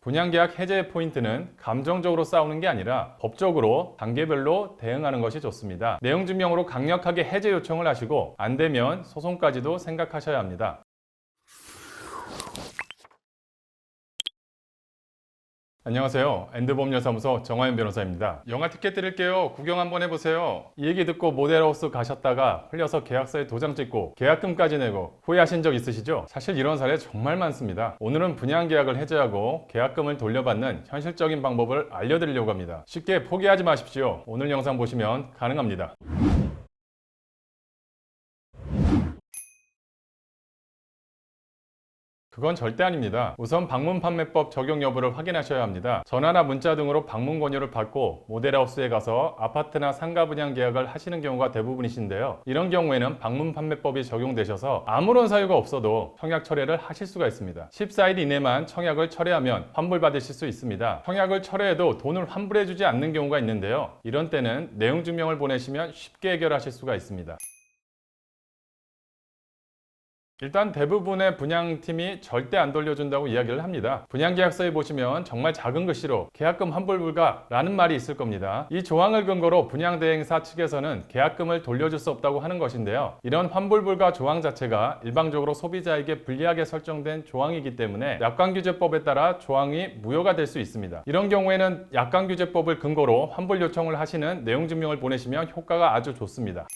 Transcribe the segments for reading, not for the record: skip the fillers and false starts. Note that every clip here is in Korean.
분양계약 해제의 포인트는 감정적으로 싸우는 게 아니라 법적으로 단계별로 대응하는 것이 좋습니다. 내용 증명으로 강력하게 해제 요청을 하시고 안 되면 소송까지도 생각하셔야 합니다. 안녕하세요. 엔드법률사무소 정화연 변호사입니다. 영화 티켓 드릴게요. 구경 한번 해보세요. 이 얘기 듣고 모델하우스 가셨다가 흘려서 계약서에 도장 찍고 계약금까지 내고 후회하신 적 있으시죠? 사실 이런 사례 정말 많습니다. 오늘은 분양계약을 해제하고 계약금을 돌려받는 현실적인 방법을 알려드리려고 합니다. 쉽게 포기하지 마십시오. 오늘 영상 보시면 가능합니다. 그건 절대 아닙니다. 우선 방문판매법 적용 여부를 확인하셔야 합니다. 전화나 문자 등으로 방문 권유를 받고 모델하우스에 가서 아파트나 상가 분양 계약을 하시는 경우가 대부분이신데요. 이런 경우에는 방문판매법이 적용되셔서 아무런 사유가 없어도 청약 철회를 하실 수가 있습니다. 14일 이내만 청약을 철회하면 환불받으실 수 있습니다. 청약을 철회해도 돈을 환불해주지 않는 경우가 있는데요. 이런 때는 내용 증명을 보내시면 쉽게 해결하실 수가 있습니다. 일단 대부분의 분양팀이 절대 안 돌려준다고 이야기를 합니다. 분양계약서에 보시면 정말 작은 글씨로 계약금 환불 불가라는 말이 있을 겁니다. 이 조항을 근거로 분양대행사 측에서는 계약금을 돌려줄 수 없다고 하는 것인데요. 이런 환불 불가 조항 자체가 일방적으로 소비자에게 불리하게 설정된 조항이기 때문에 약관규제법에 따라 조항이 무효가 될 수 있습니다. 이런 경우에는 약관규제법을 근거로 환불 요청을 하시는 내용 증명을 보내시면 효과가 아주 좋습니다.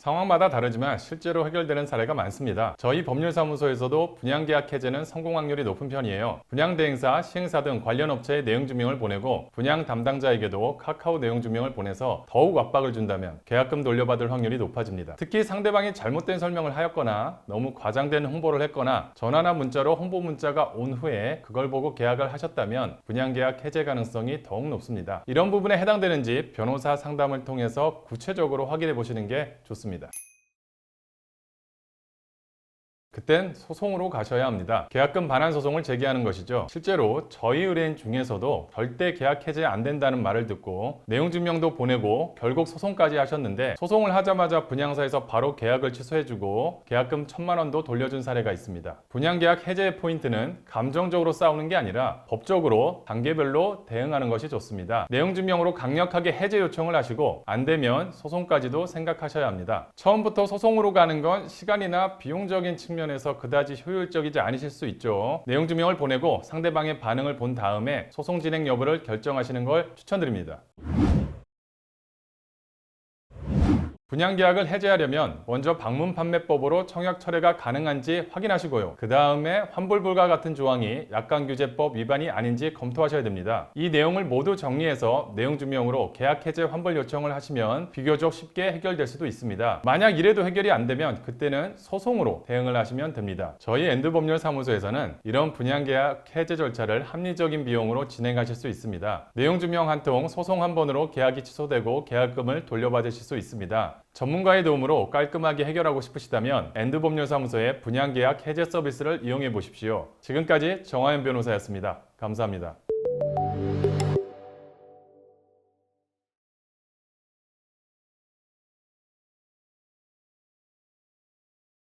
상황마다 다르지만 실제로 해결되는 사례가 많습니다. 저희 법률사무소에서도 분양계약 해제는 성공 확률이 높은 편이에요. 분양대행사, 시행사 등 관련 업체에 내용증명을 보내고 분양 담당자에게도 카카오 내용증명을 보내서 더욱 압박을 준다면 계약금 돌려받을 확률이 높아집니다. 특히 상대방이 잘못된 설명을 하였거나 너무 과장된 홍보를 했거나 전화나 문자로 홍보 문자가 온 후에 그걸 보고 계약을 하셨다면 분양계약 해제 가능성이 더욱 높습니다. 이런 부분에 해당되는지 변호사 상담을 통해서 구체적으로 확인해 보시는 게 좋습니다. 그땐 소송으로 가셔야 합니다. 계약금 반환 소송을 제기하는 것이죠. 실제로 저희 의뢰인 중에서도 절대 계약 해제 안 된다는 말을 듣고 내용 증명도 보내고 결국 소송까지 하셨는데 소송을 하자마자 분양사에서 바로 계약을 취소해주고 계약금 1,000만 원도 돌려준 사례가 있습니다. 분양계약 해제의 포인트는 감정적으로 싸우는 게 아니라 법적으로 단계별로 대응하는 것이 좋습니다. 내용 증명으로 강력하게 해제 요청을 하시고 안 되면 소송까지도 생각하셔야 합니다. 처음부터 소송으로 가는 건 시간이나 비용적인 측면에서 그다지 효율적이지 않으실 수 있죠. 내용 증명을 보내고 상대방의 반응을 본 다음에 소송 진행 여부를 결정하시는 걸 추천드립니다. 분양계약을 해제하려면 먼저 방문판매법으로 청약 철회가 가능한지 확인하시고요. 그 다음에 환불불가 같은 조항이 약관규제법 위반이 아닌지 검토하셔야 됩니다. 이 내용을 모두 정리해서 내용 증명으로 계약 해제 환불 요청을 하시면 비교적 쉽게 해결될 수도 있습니다. 만약 이래도 해결이 안 되면 그때는 소송으로 대응을 하시면 됩니다. 저희 엔드법률사무소에서는 이런 분양계약 해제 절차를 합리적인 비용으로 진행하실 수 있습니다. 내용 증명 한 통, 소송 한 번으로 계약이 취소되고 계약금을 돌려받으실 수 있습니다. 전문가의 도움으로 깔끔하게 해결하고 싶으시다면 엔드법률사무소의 분양계약 해제 서비스를 이용해 보십시오. 지금까지 정화연 변호사였습니다. 감사합니다.